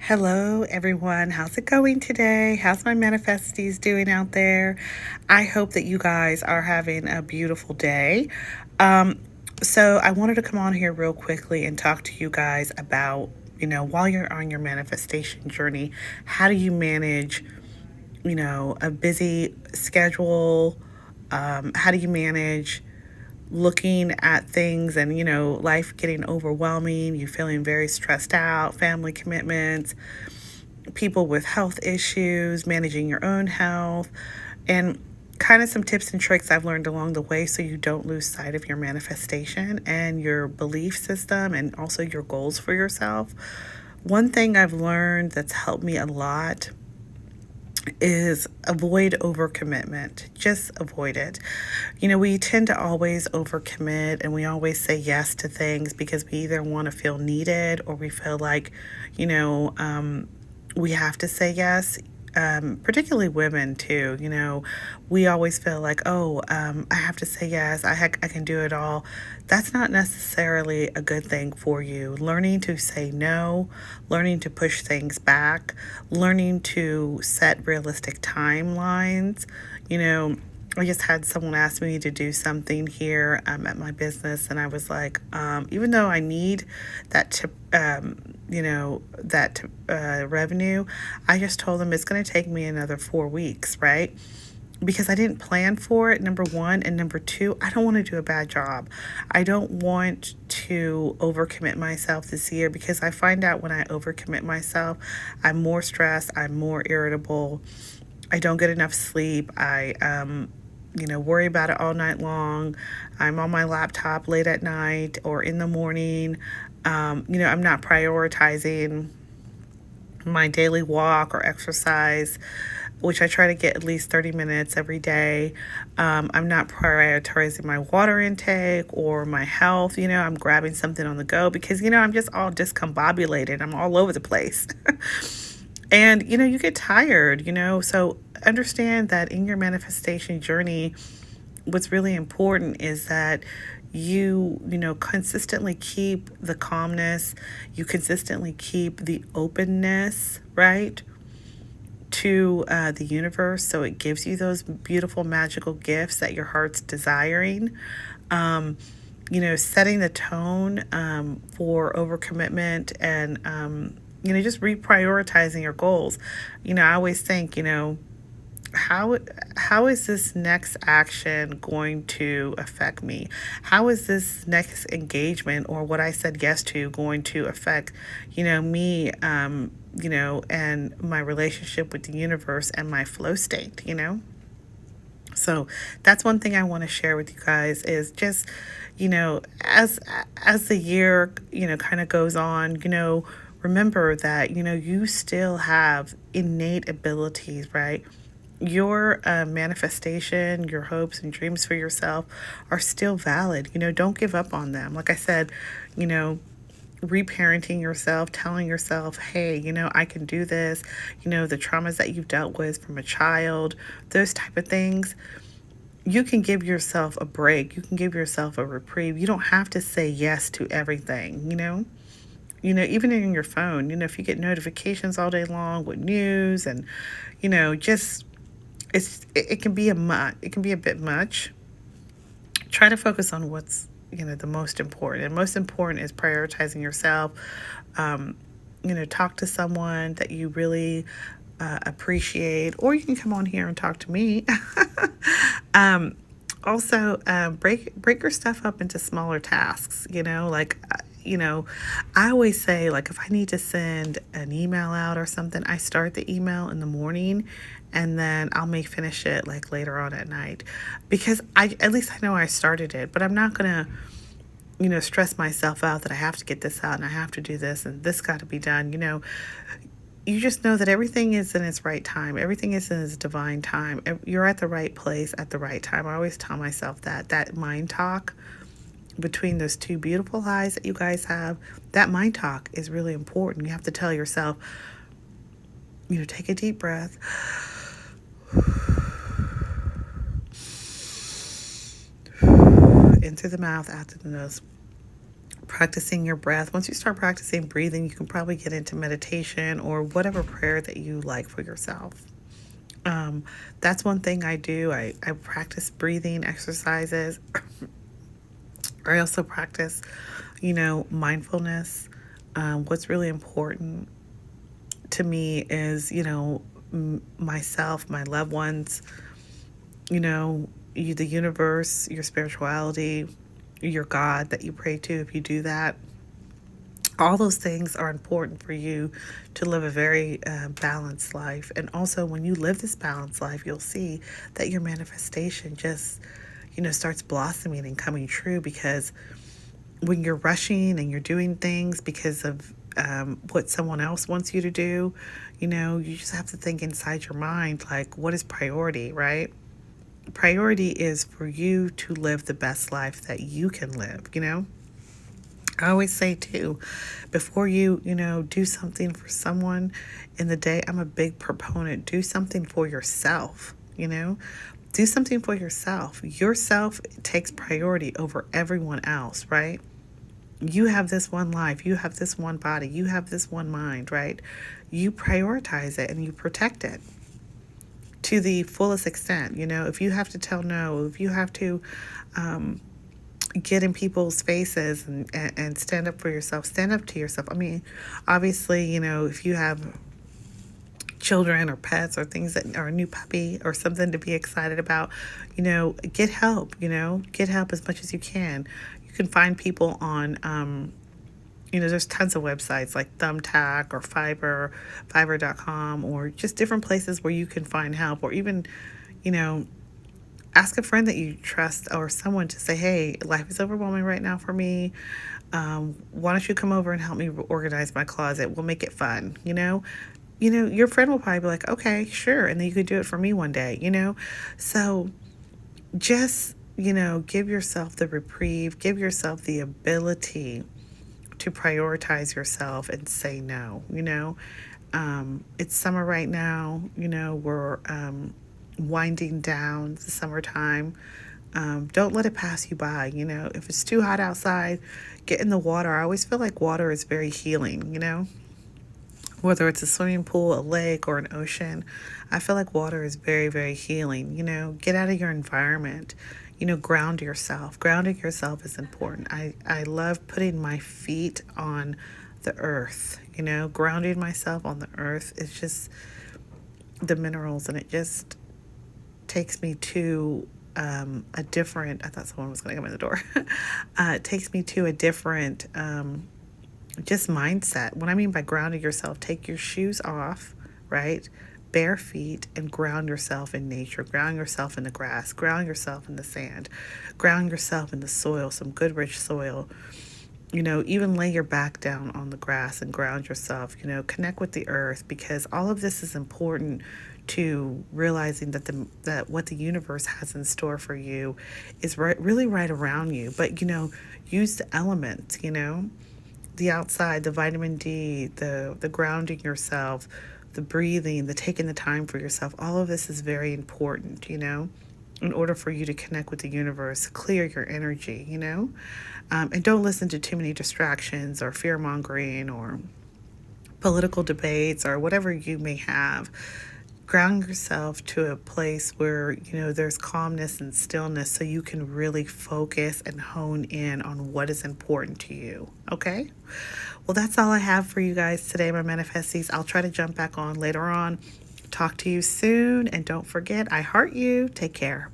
Hello, everyone. How's it going today? How's my manifesties doing out there? I hope that you guys are having a beautiful day. Um, so, I wanted to come on here real quickly and talk to you guys about, while you're on your manifestation journey, how do you manage, a busy schedule? How do you manage looking at things and life getting overwhelming, you feeling very stressed out, family commitments, people with health issues, managing your own health, and kind of some tips and tricks I've learned along the way so you don't lose sight of your manifestation and your belief system and also your goals for yourself. One thing I've learned that's helped me a lot is avoid overcommitment. Just avoid it. We tend to always overcommit and we always say yes to things because we either want to feel needed or we feel like, you know, um, we have to say yes. Particularly women too, we always feel like, oh, I have to say yes, I can do it all. That's not necessarily a good thing for you. Learning to say no, learning to push things back, learning to set realistic timelines. You know, I just had someone ask me to do something here at my business, and I was like, even though I need that revenue, I just told them it's going to take me another 4 weeks, right? Because I didn't plan for it, number one. And number two, I don't want to do a bad job. I don't want to overcommit myself this year because I find out when I overcommit myself, I'm more stressed, I'm more irritable, I don't get enough sleep, I worry about it all night long. I'm on my laptop late at night or in the morning. I'm not prioritizing my daily walk or exercise, which I try to get at least 30 minutes every day. I'm not prioritizing my water intake or my health. I'm grabbing something on the go because, I'm just all discombobulated. I'm all over the place. And, you get tired, so understand that in your manifestation journey, what's really important is that you consistently keep the calmness, you consistently keep the openness, right, to the universe, so it gives you those beautiful magical gifts that your heart's desiring. Setting the tone for overcommitment and just reprioritizing your goals. I always think, how is this next action going to affect me? How is this next engagement or what I said yes to going to affect, me, and my relationship with the universe and my flow state. So that's one thing I want to share with you guys is just, as the year, kind of goes on, remember that, you still have innate abilities, right? Your manifestation, your hopes and dreams for yourself are still valid. Don't give up on them. Like I said, you know, reparenting yourself, telling yourself, hey, I can do this, the traumas that you've dealt with from a child, those type of things. You can give yourself a break. You can give yourself a reprieve. You don't have to say yes to everything. Even in your phone, if you get notifications all day long with news and, just it can be it can be a bit much. Try to focus on what's the most important, and most important is prioritizing yourself. Talk to someone that you really appreciate, or you can come on here and talk to me. um, Also, break your stuff up into smaller tasks. I always say, like, if I need to send an email out or something, I start the email in the morning and then I'll may finish it like later on at night, because at least I know I started it, but I'm not gonna stress myself out that I have to get this out and I have to do this and this got to be done. You just know that everything is in its right time. Everything is in its divine time. You're at the right place at the right time. I always tell myself that mind talk between those two beautiful eyes that you guys have, that mind talk is really important. You have to tell yourself, take a deep breath. In through the mouth, out through the nose. practicing your breath. Once you start practicing breathing, you can probably get into meditation or whatever prayer that you like for yourself. Um, that's one thing I do. I practice breathing exercises. I also practice, mindfulness. What's really important to me is, myself, my loved ones, you know, the universe, your spirituality, your God that you pray to. If you do that, all those things are important for you to live a very balanced life. And also, when you live this balanced life, you'll see that your manifestation just, starts blossoming and coming true, because when you're rushing and you're doing things because of what someone else wants you to do, you just have to think inside your mind, like, what is priority, right? Priority is for you to live the best life that you can live. I always say too, before you do something for someone in the day, I'm a big proponent. Do something for yourself. Do something for yourself. Yourself takes priority over everyone else, right? You have this one life, you have this one body, you have this one mind, right? You prioritize it and you protect it to the fullest extent. If you have to tell no, if you have to get in people's faces and stand up for yourself, stand up to yourself. I mean, obviously, if you have children or pets or things that are a new puppy or something to be excited about, get help, get help as much as you can. You can find people on, there's tons of websites like Thumbtack or Fiverr.com, or just different places where you can find help, or even, you know, ask a friend that you trust or someone to say, hey, life is overwhelming right now for me. Why don't you come over and help me organize my closet? We'll make it fun, your friend will probably be like, okay, sure. And then you could do it for me one day. So just, give yourself the reprieve, give yourself the ability to prioritize yourself and say no. It's summer right now. We're winding down the summertime. Don't let it pass you by. If it's too hot outside, get in the water. I always feel like water is very healing. Whether it's a swimming pool, a lake, or an ocean, I feel like water is very, very healing. Get out of your environment. Ground yourself. Grounding yourself is important. I love putting my feet on the earth. Grounding myself on the earth is just the minerals, and it just takes me to a different. I thought someone was going to come in the door. It takes me to a different just mindset. What I mean by grounding yourself, take your shoes off, right? Bare feet, and ground yourself in nature. Ground yourself in the grass. Ground yourself in the sand. Ground yourself in the soil, some good rich soil. Even lay your back down on the grass and ground yourself. Connect with the earth, because all of this is important to realizing that what the universe has in store for you is really right around you. But use the elements. The outside, the vitamin D, the grounding yourself, the breathing, the taking the time for yourself. All of this is very important, in order for you to connect with the universe, clear your energy, and don't listen to too many distractions or fear mongering or political debates or whatever you may have. Ground yourself to a place where there's calmness and stillness, so you can really focus and hone in on what is important to you. Okay, well, that's all I have for you guys today, my manifesties. I'll try to jump back on later on. Talk to you soon, and don't forget, I heart you. Take care. Bye.